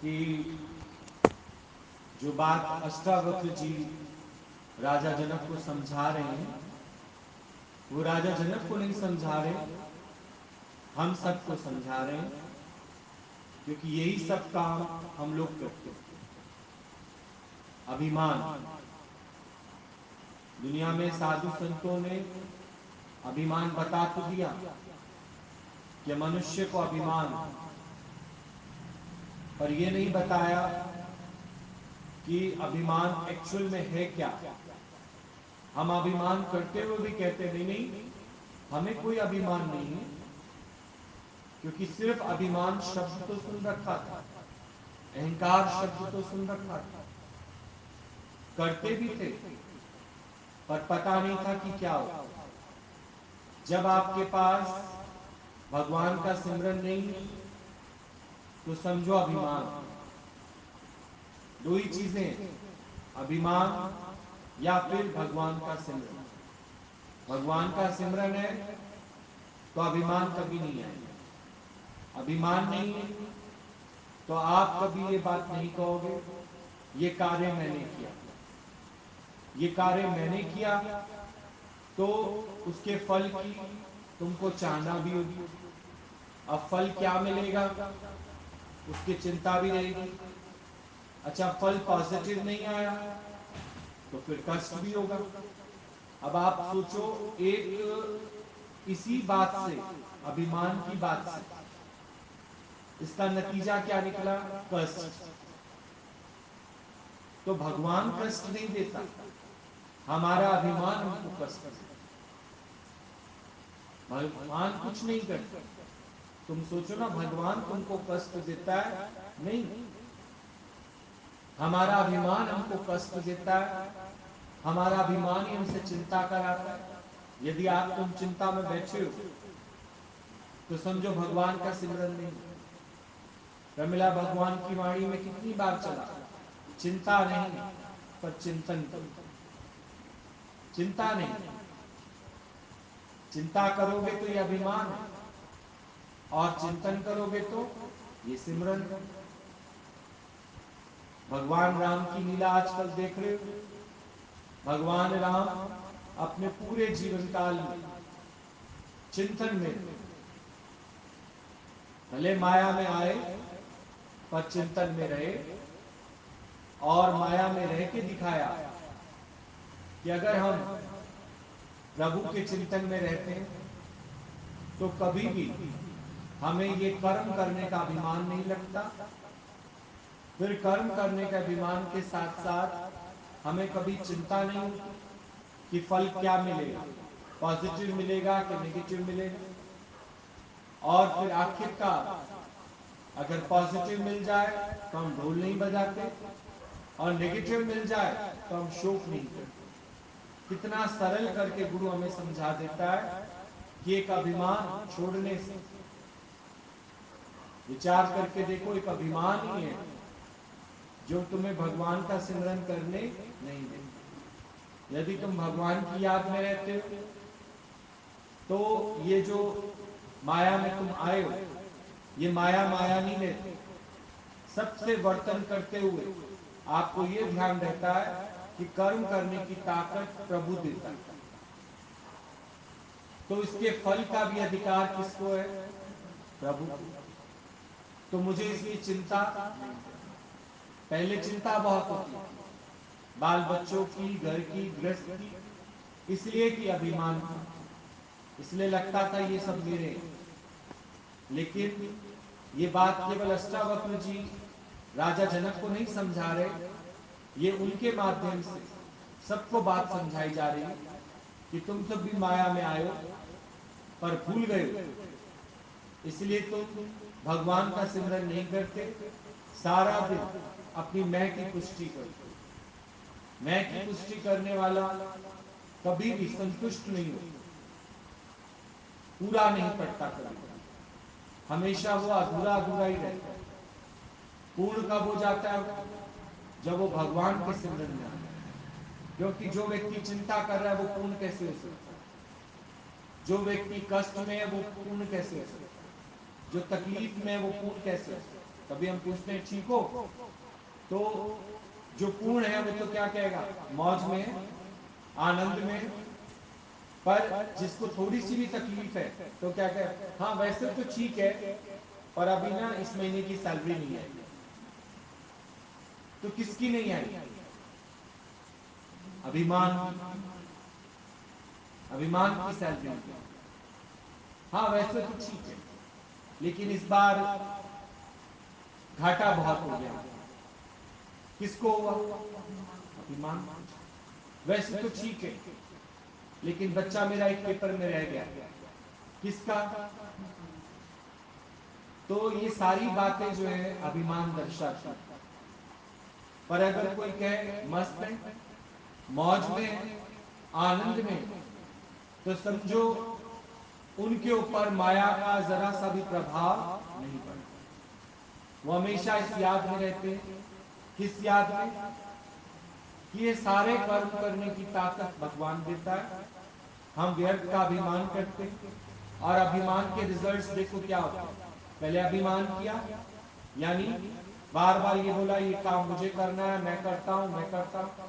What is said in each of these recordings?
कि जो बात अष्टावक्र जी राजा जनक को समझा रहे हैं, वो राजा जनक को नहीं समझा रहे, हम सबको समझा रहे हैं, क्योंकि यही सब काम हम लोग करते हैं। अभिमान। दुनिया में साधु संतों ने अभिमान बता तो दिया कि मनुष्य को अभिमान, पर यह नहीं बताया कि अभिमान एक्चुअल में है क्या। हम अभिमान करते हुए भी कहते नहीं नहीं, हमें कोई अभिमान नहीं है, क्योंकि सिर्फ अभिमान शब्द तो सुन रखा था, अहंकार शब्द तो सुन रखा था, करते भी थे, पर पता नहीं था कि क्या हो। जब आपके पास भगवान का सिमरन नहीं तो समझो अभिमान। दो ही चीजें, अभिमान या फिर भगवान का सिमरन। भगवान का सिमरन है तो अभिमान कभी नहीं आएगा। अभिमान नहीं है तो आप कभी ये बात नहीं कहोगे ये कार्य मैंने किया, ये कार्य मैंने किया, तो उसके फल की तुमको चाहना भी होगी। अब फल क्या मिलेगा उसकी चिंता भी रहेगी। अच्छा, फल पॉजिटिव नहीं आया तो फिर कष्ट भी होगा। अब आप सोचो, एक इसी बात से, अभिमान की बात से, इसका नतीजा क्या निकला? कष्ट। तो भगवान कष्ट नहीं देता, हमारा अभिमान हमको कष्ट देता। भगवान कुछ नहीं करता। तुम सोचो ना, भगवान तुमको कष्ट देता है? नहीं, हमारा अभिमान हमको कष्ट देता है। हमारा अभिमान ही हमसे चिंता कराता है। यदि आप तुम चिंता में बैठे हो तो समझो भगवान का सिमरन नहीं। प्रमिला भगवान की वाणी में कितनी बार चला, चिंता नहीं पर चिंतन करो। चिंता नहीं, चिंता करोगे तो ये अभिमान है, और चिंतन करोगे तो ये सिमरन है। भगवान राम की लीला आजकल देख रहे हो। भगवान राम अपने पूरे जीवन काल में चिंतन में, भले माया में आए पर चिंतन में रहे, और माया में रह के दिखाया कि अगर हम प्रभु के चिंतन में रहते हैं तो कभी भी हमें ये कर्म करने का अभिमान नहीं लगता। फिर कर्म करने के अभिमान के साथ साथ हमें कभी चिंता नहीं होती कि फल क्या मिलेगा, पॉजिटिव मिलेगा कि नेगेटिव मिलेगा। और फिर आखिरकार अगर पॉजिटिव मिल जाए तो हम ढोल नहीं बजाते, और नेगेटिव मिल जाए तो हम शोक नहीं करते। कितना सरल करके गुरु हमें समझा देता है कि एक अभिमान छोड़ने से, विचार करके देखो, एक अभिमान ही है जो तुम्हें भगवान का सिमरन करने नहीं देता। यदि तुम भगवान की याद में रहते हो तो ये जो माया में तुम आए हो, ये माया माया नहीं रहती। सबसे वर्तन करते हुए आपको ये ध्यान रहता है कि कर्म करने की ताकत प्रभु देता है, तो इसके फल का भी अधिकार किसको है? प्रभु को। तो मुझे इसकी चिंता नहीं करनी। पहले चिंता बहुत होती थी, बाल बच्चों की, घर की, गृहस्थ की, इसलिए कि अभिमान था, इसलिए लगता था ये सब मेरे हैं। लेकिन ये बात केवल अष्टावक्र जी राजा जनक को नहीं समझा रहे, ये उनके माध्यम से सबको बात समझाई जा रही कि तुम सब भी माया में आए हो पर भूल गए हो, इसलिए तुम भगवान का सिमरन नहीं करते, सारा दिन अपनी मैं की पुष्टि करते। मैं की पुष्टि करने वाला कभी भी संतुष्ट नहीं होता, पूरा नहीं पड़ता, कभी हमेशा वो अधूरा अधूरा ही रहता है। पूर्ण कब हो जाता है? जब वो भगवान के सिमरन में आता है। क्योंकि जो व्यक्ति चिंता कर रहा है वो पूर्ण कैसे हो सकता है? जो व्यक्ति कष्ट में है वो पूर्ण कैसे हो सकता है? जो तकलीफ में है वो पूर्ण कैसे हो सकता है? कभी हम पूछते हैं ठीक हो, तो जो पूर्ण है वो तो क्या कहेगा, मौज में है, आनंद में है। पर जिसको थोड़ी सी भी तकलीफ है तो क्या कहे, हाँ वैसे तो ठीक है, पर अभी ना इस महीने की सैलरी नहीं आई। तो किसकी नहीं आई? अभिमान, अभिमान की सैलरी। हाँ वैसे तो ठीक है, लेकिन इस बार घाटा बहुत हो गया। किसको हुआ? अभिमान। वैसे तो ठीक है, लेकिन बच्चा मेरा एक पेपर में रह गया। किसका? तो ये सारी बातें जो है अभिमान दर्शाती। पर अगर कोई कहे मस्त है, मौज में, आनंद में, तो समझो उनके ऊपर माया का जरा सा भी प्रभाव नहीं पड़ता। वो हमेशा इस याद में रहते हैं। किस याद में? कि ये सारे कर्म करने की ताकत भगवान देता है, हम व्यर्थ का अभिमान करते हैं, और अभिमान के रिजल्ट्स देखो क्या होते हैं। पहले अभिमान किया, यानी बार बार ये बोला ये काम मुझे करना है, मैं करता हूं, मैं करता हूं।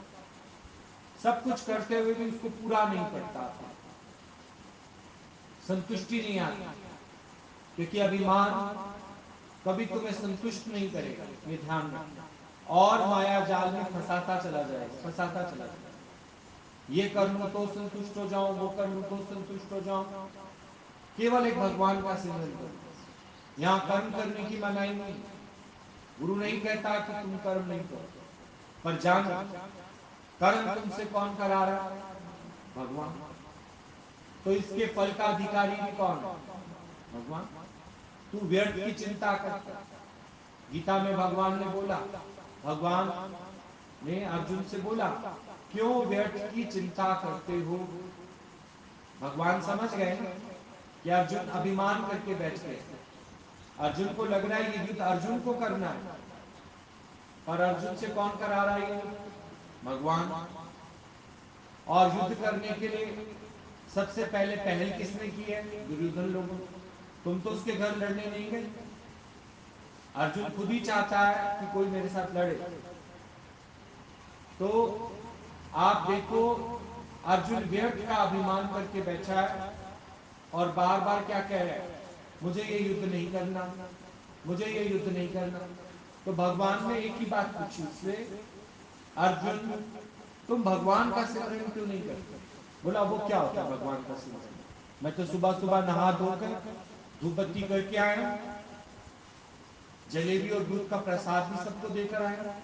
सब कुछ करते हुए भी उसको पूरा नहीं करता, संतुष्टि नहीं आती, क्योंकि अभिमान कभी तुम्हें संतुष्ट नहीं करेगा, ये ध्यान रखना। और माया जाल में फंसाता चला जाएगा, फंसाता चला जाएगा। ये कर लूं तो संतुष्ट हो जाऊं, वो कर लूं तो संतुष्ट हो जाऊं। केवल एक भगवान का सिमरन करो। यहाँ कर्म करने की मनाही नहीं। गुरु नहीं कहता कि तुम कर्म नहीं करो, पर जानो कर्म तुमसे कौन करा रहा है? भगवान। तो इसके फल का अधिकारी भी कौन है? भगवान। तू व्यर्थ की चिंता करता। गीता में भगवान ने बोला, भगवान ने अर्जुन से बोला, क्यों व्यर्थ की चिंता करते हो? भगवान समझ गए कि अर्जुन अभिमान करके बैठ गए। अर्जुन को लग रहा है ये युद्ध अर्जुन को करना है, पर अर्जुन से कौन करा रहा है? भगवान। और युद्ध करने के लिए सबसे पहले पहल किसने की है? दुर्योधन लोगों। तुम तो उसके घर लड़ने नहीं गए। अर्जुन खुद ही चाहता है कि कोई मेरे साथ लड़े। तो आप देखो, अर्जुन व्यर्थ का अभिमान करके बैठा है और बार बार क्या कह रहा है, मुझे ये युद्ध नहीं करना, मुझे ये युद्ध नहीं करना। तो भगवान ने एक ही बात पूछी उससे, अर्जुन तुम भगवान का सिमरन क्यों नहीं करते? बोला वो क्या होता है भगवान का सिमरन? मैं तो सुबह सुबह नहा धोकर धूप बत्ती करके आया, जलेबी और दूध का प्रसाद भी सबको देकर आया।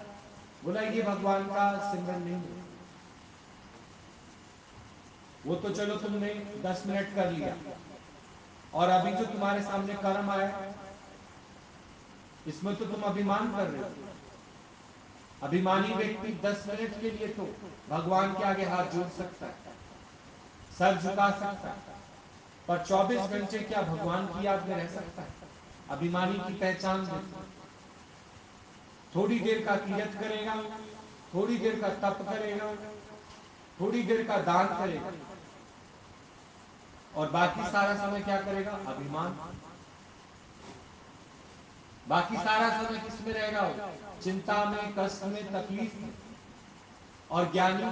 बोला ये भगवान का सिमरन नहीं है। वो तो चलो तुमने 10 मिनट कर लिया, और अभी जो तुम्हारे सामने कर्म आया इसमें तो तुम अभिमान कर रहे हो। अभिमानी व्यक्ति 10 मिनट के लिए तो भगवान के आगे हाथ जोड़ सकता है, सर झुका सकता है, पर 24 घंटे क्या भगवान की याद में रह सकता है? अभिमानी की पहचान देखो। थोड़ी देर का तीर्थ करेगा, थोड़ी देर का तप करेगा, थोड़ी देर का दान करेगा, और बाकी सारा समय क्या करेगा? अभिमान। बाकी सारा समय किसमें रहेगा? वो चिंता में, कष्ट में, तकलीफ में। और ज्ञानी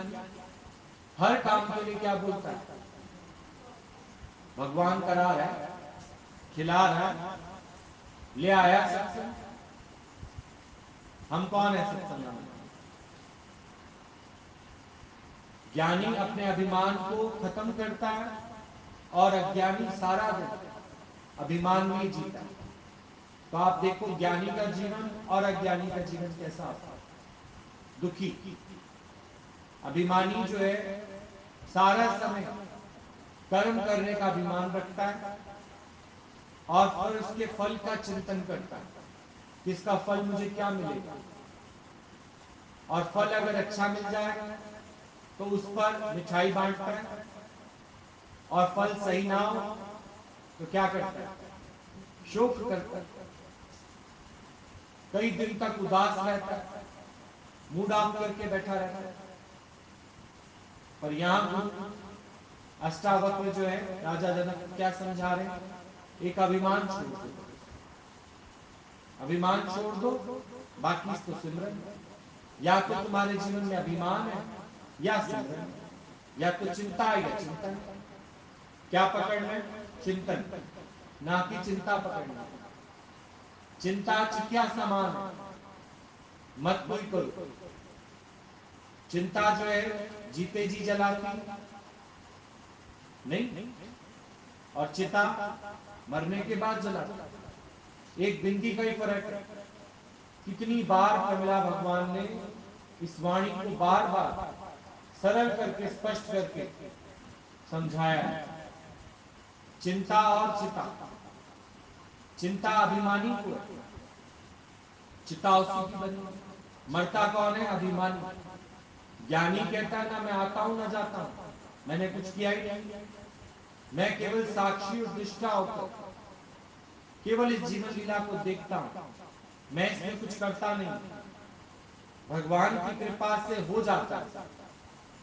हर काम के लिए क्या बोलता है? भगवान करा रहा है, खिला रहा है, ले आया सत्संग। हम कौन है सत्संग में? ज्ञानी अपने अभिमान को खत्म करता है, और अज्ञानी सारा दिन अभिमान में जीता है। तो आप देखो ज्ञानी का जीवन और अज्ञानी का जीवन कैसा होता है? दुखी। अभिमानी जो है सारा समय कर्म करने का अभिमान रखता है, और फिर उसके फल का चिंतन करता है कि इसका फल मुझे क्या मिलेगा। और फल अगर अच्छा मिल जाए तो उस पर मिठाई बांटता है, और फल सही ना हो तो क्या करता है? शोक करता है, कई दिन तक उदास रहता है, मूड ऑफ करके बैठा रहता है। पर यहाँ गुरु अष्टावक्र जो है राजा जनक क्या समझा रहे हैं? एक अभिमान छोड़ दो, अभिमान छोड़ दो, बाकी तो सिमरन। या तो तुम्हारे जीवन में अभिमान है या सिमरन, या तो चिंता है या चिंतन। क्या पकड़ना है? चिंतन, ना कि चिंता पकड़ना। चिंता चिकिया समान है, मत कोई करो। चिंता जो है जीते जी जलाती नहीं, और चिता मरने के बाद जलाती। एक बिंदी का ही फर्क है। कितनी बार प्रमिला भगवान ने इस वाणी को बार बार सरल करके स्पष्ट करके समझाया। चिंता और चिता, चिंता अभिमानी को है, चिता उसी की बनी। मरता कौन है? अभिमानी। ज्ञानी कहता है ना मैं आता हूं ना जाता हूं, मैंने कुछ किया ही नहीं, मैं केवल साक्षी और दृष्टा होकर केवल इस जीवन लीला को देखता हूं, मैं इसमें कुछ करता नहीं। भगवान की कृपा से हो जाता है,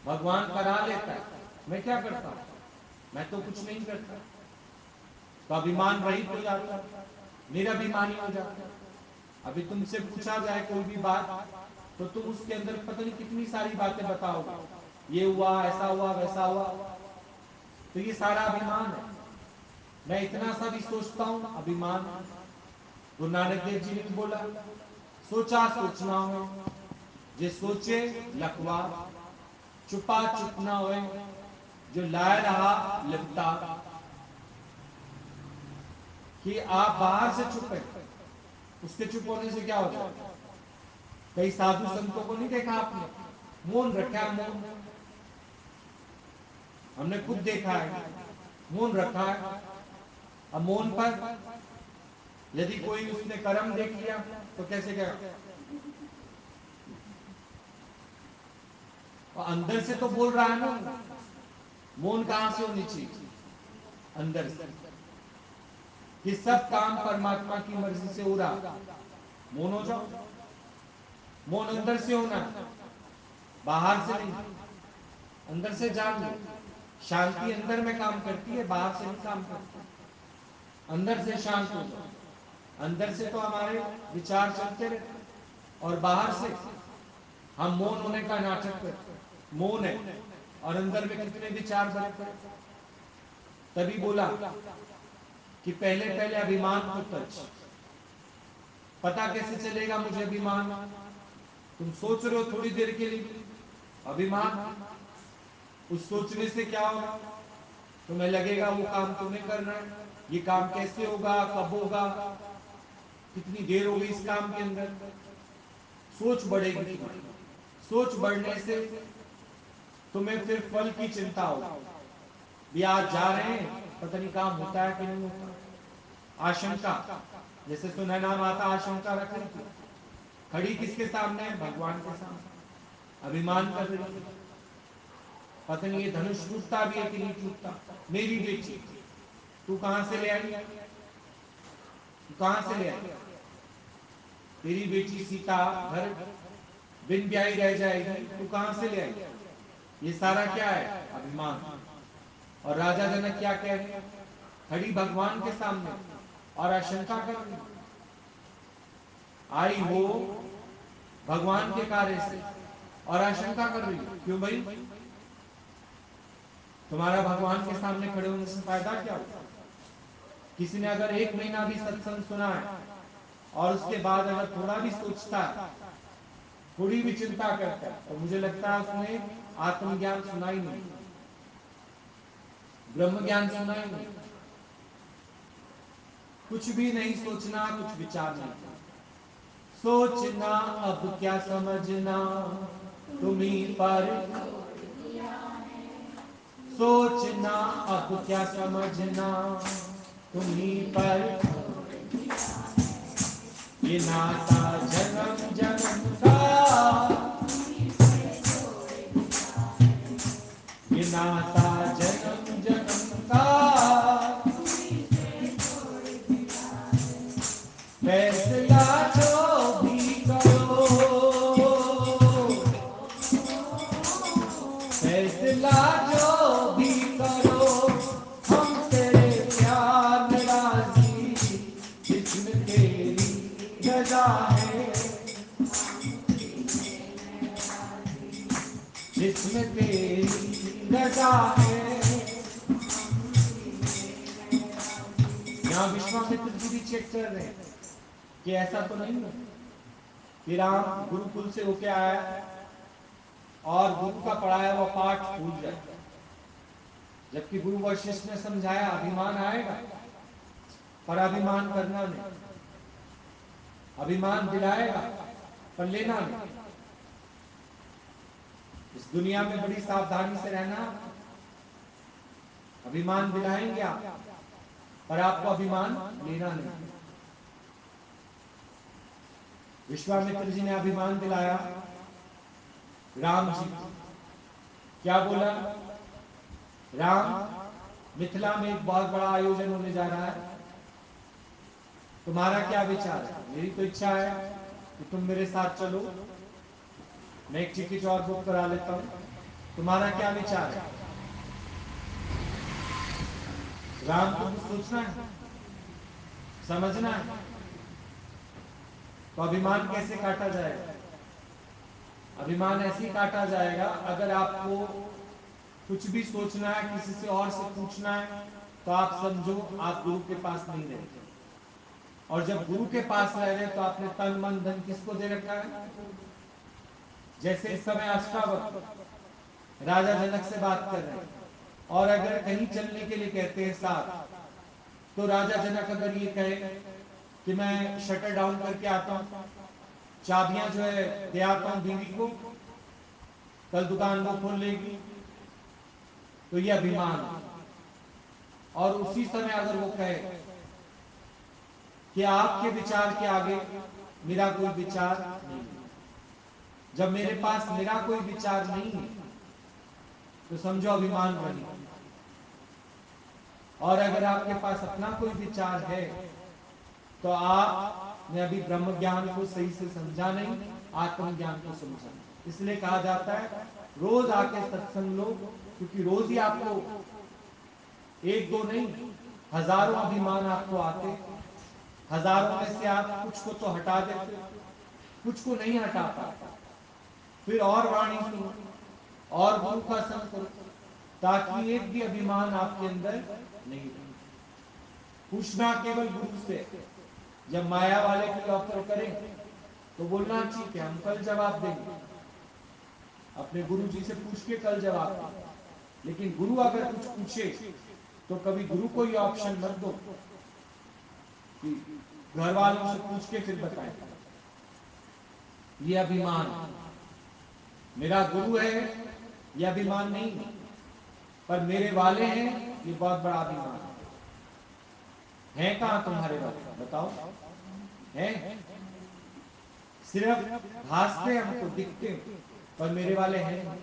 भगवान करा लेता है, मैं क्या करता हूं? मैं तो कुछ नहीं करता। तो अभिमान रहित हो जाता है, निरभिमानी हो जाता है। अभी तुमसे पूछा जाए कोई भी बात, तो तुम उसके अंदर पता नहीं कितनी सारी बातें बताओगे, ये हुआ, ऐसा हुआ, वैसा हुआ। तो ये सारा अभिमान है। मैं इतना सा भी सोचता हूं, अभिमान। गुरु नानक देव जी ने बोला, सोचा सोचना हो, जे सोचे लखवा, छुपा चुप ना होए, जो लाए रहा लिपटा। कि आप बाहर से चुप है, उसके चुप होने से क्या होता है? कई साधु संतों को नहीं देखा आपने? मौन रखा, मौन। हमने खुद देखा है, मौन रखा है। अब मौन पर यदि कोई उसने कर्म देख लिया तो कैसे क्या? और अंदर से तो बोल रहा है ना, मौन कहां से होनी चाहिए? अंदर से, कि सब काम परमात्मा की मर्जी से हो रहा, मौन हो जाओ। मौन अंदर से होना, बाहर से नहीं। अंदर से जान लो, शांति अंदर में काम करती है, बाहर से नहीं काम करती। अंदर से शांत हो जाओ। अंदर से तो हमारे विचार चलते रहते, और बाहर से हम मौन होने का नाटक करते। मौन है और अंदर में कितने विचार भरते। तभी बोला कि पहले पहले अभिमान को तज। पता कैसे चलेगा मुझे अभिमान? तुम सोच रहे हो थोड़ी देर के लिए, अभिमान। उस सोचने से क्या होगा? तुम्हें लगेगा वो काम तुम्हें करना है, ये काम कैसे होगा, कब होगा, कितनी देर होगी इस काम के अंदर। सोच बढ़ेगी तुम्हारी। सोच बढ़ने से तुम्हें फिर फल की चिंता होगी। भी आज जा रहे हैं, पता नहीं काम होता है कि नहीं होता। आशंका, जैसे सुनैना माता आशंका रख रही थी, खड़ी किसके सामने है? भगवान के सामने। अभिमान कर रही है, पता नहीं ये धनुष टूटता भी है कि नहीं टूटता। मेरी बेटी, तू कहां से ले आई? तू कहां से ले आई? तेरी बेटी सीता घर बिन ब्याही रह जाएगी, तू कहां से ले आई? ये सारा क्या है? अभिमान। और राजा जनक क्या कह रहे हैं? खड़ी भगवान के सामने और आशंका कर रही, आई हो भगवान के कार्य से, और आशंका कर रही। क्यों भाई? तुम्हारा भगवान के सामने खड़े होने से फायदा क्या होगा? किसी ने अगर 1 महीना भी सत्संग सुना है और उसके बाद अगर थोड़ा भी सोचता है, थोड़ी भी चिंता करता है, तो मुझे लगता है उसने आत्मज्ञान सुना ही नहीं, ब्रह्म ज्ञान सुना ही नहीं। कुछ भी नहीं सोचना, कुछ विचार नहीं करना। सोचना अब क्या समझना, तुम्ही पर। सोचना अब क्या समझना, तुम्ही पर। ये नाता जन्म जन्म का, ये नाता जन्म जन्म का। फैसला जो भी करो, फैसला जो भी करो, हम तेरे प्यार में राजी, जिस्म तेरी जिसमें तेरी रजा है। यहाँ विश्वामित्र जी भी चेक कर रहे हैं कि ऐसा तो नहीं है कि राम गुरुकुल से होके आया और गुरु का पढ़ाया हुआ पाठ भूल जाए, जबकि गुरु वशिष्ठ ने समझाया अभिमान आएगा पर अभिमान करना नहीं, अभिमान दिलाएगा पर लेना नहीं। इस दुनिया में बड़ी सावधानी से रहना। अभिमान दिलाएंगे आप पर आपको अभिमान लेना नहीं। विश्वामित्र जी ने अभिमान दिलाया राम जी को। क्या बोला? राम, मिथिला में एक बहुत बड़ा आयोजन होने जा रहा है, तुम्हारा क्या विचार है? मेरी तो इच्छा है कि तुम मेरे साथ चलो, मैं एक टिकट और बुक करा लेता हूं, तुम्हारा क्या विचार है? राम को कुछ सोचना है, समझना है। तो अभिमान कैसे काटा जाएगा? अभिमान ऐसे ही काटा जाएगा, अगर आपको कुछ भी सोचना है, किसी से और से पूछना है, तो आप समझो आप गुरु के पास नहीं रहते, और जब गुरु के पास रह रहे तो आपने तन मन धन किसको दे रखा है? जैसे इस समय अष्टावक्र राजा जनक से बात कर रहे हैं, और अगर कहीं चलने के लिए कहते हैं साथ, तो राजा जनक अगर ये कहे कि मैं शटर डाउन करके आता हूं, चाबियां जो है दे आता हूं बीवी को, कल दुकान वो खोल लेगी, तो ये अभिमान। और उसी समय अगर वो कहे कि आपके विचार के आगे मेरा कोई विचार नहीं, जब मेरे पास मेरा कोई विचार नहीं है तो समझो अभिमान बनी। और अगर आपके पास अपना कोई विचार है तो आपने अभी ब्रह्म ज्ञान को सही से समझा नहीं, आत्मज्ञान को समझा। इसलिए कहा जाता है रोज आके सत्संग लो, क्योंकि रोज ही आपको एक दो नहीं हजारों अभिमान आपको आते, हजारों में से आप कुछ को तो हटा देते, कुछ को नहीं हटा पाते। फिर और वाणी सुनो और गुरु का संग करो, ताकि एक भी अभिमान आपके अंदर नहीं रहे। पूछना केवल गुरु से। जब माया वाले कोई ऑफर करें तो बोलना ठीक है, हम कल जवाब देंगे, अपने गुरु जी से पूछ के कल जवाब देंगे। लेकिन गुरु अगर कुछ पूछे तो कभी गुरु को ये ऑप्शन मत दो कि घर वालों से पूछ के फिर बताएं। ये अभिमान, मेरा गुरु है ये अभिमान नहीं, पर मेरे वाले हैं ये बहुत बड़ा अभिमान है। कहां तुम्हारे वाले बताओ? हैं? सिर्फ भासते हमको, दिखते, पर मेरे वाले हैं।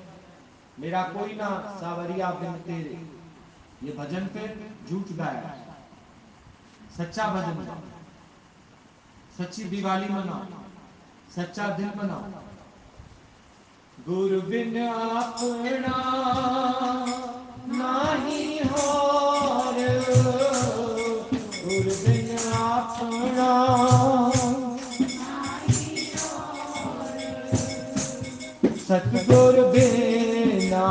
मेरा कोई ना सावरिया बिन तेरे, ये भजन पे झूठ गाया, सच्चा भजन गाओ, सच्ची दिवाली मनाओ, सच्चा दिल बनाओ। गुरु बिन अपना नाही होर, गुरु बिन अपना सतगुर बिना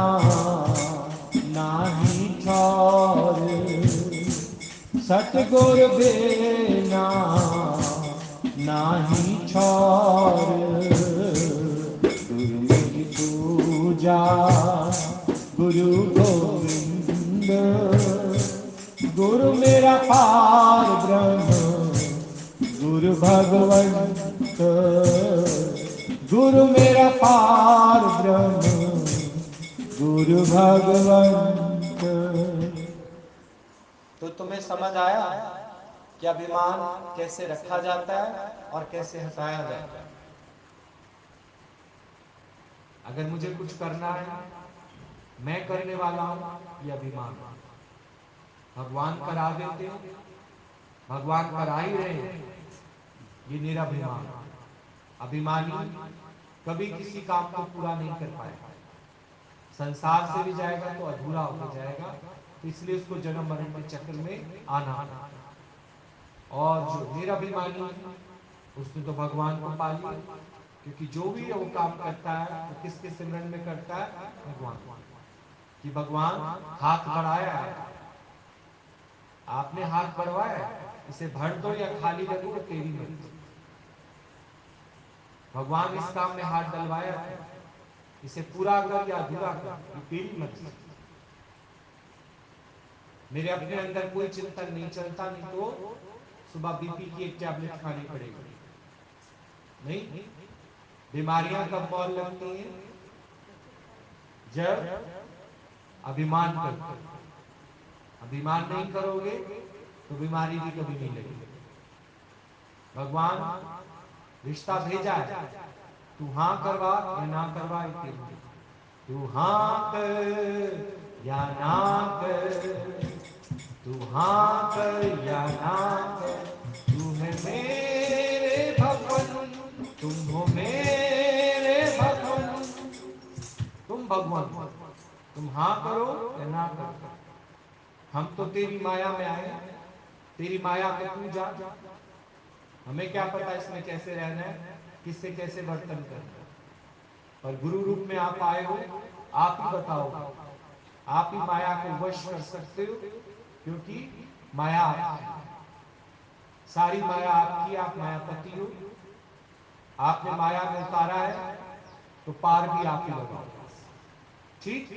नाही ठौर, सतगुर बिना नाही ठौर। गुरु मेरी पूजा गुरु गोविंद, गुरु मेरा पार ब्रह्म गुरु भगवंत, गुरु मेरा पार ब्रह्म गुरु भगवंत। तो तुम्हें समझ आया कि अभिमान कैसे रखा जाता है और कैसे हटाया जाता है? अगर मुझे कुछ करना है, मैं करने वाला हूं, ये अभिमान। भगवान करा देते, भगवान करा ही रहे, ये निराभिमान। अभिमानी कभी किसी काम को पूरा नहीं कर पाएगा, संसार से भी जाएगा तो अधूरा होकर जाएगा, इसलिए उसको जन्म मरण के चक्र में आना। और जो निराभिमानी उसने तो भगवान को पा लिया, क्योंकि जो भी वो काम करता है वो किसके सिमरन में करता है? भगवान कि भगवान हाथ बढ़ाया है, आपने हाथ बढ़वाया, इसे भर दो या खाली रखो वो तेरी मर्जी। भगवान इस काम में हाथ डलवाया था, इसे पूरा कर या अधूरा कर, ये तेरी मर्जी। मेरे अपने अंदर कोई चिंतन नहीं चलता, नहीं तो सुबह बीपी की एक टैबलेट खानी पड़ेगी। नहीं, बीमारियां कब मौल लगती हैं? जब अभिमान करते। अभिमान नहीं करोगे तो बीमारी भी कभी नहीं लगेगी। भगवान रिश्ता भेजा है, तू हाँ करवा या ना करवा, तू हाँ कर या ना कर, तू हाँ कर या ना कर, तू है मेरे भगवन, तुम हो मेरे भगवन, तुम भगवान, तुम हाँ करो या ना करो। हम तो तेरी माया में आए, तेरी माया को तू जान, हमें क्या पता इसमें कैसे रहना है, किससे कैसे बर्तन करना है। पर गुरु रूप में आप आए हो, आप ही बताओ, आप ही माया को वश कर सकते हो, क्योंकि माया आपकी है। सारी माया आपकी, आप मायापति हो। आपने माया में उतारा है तो पार भी आप ही लगाओ। ठीक,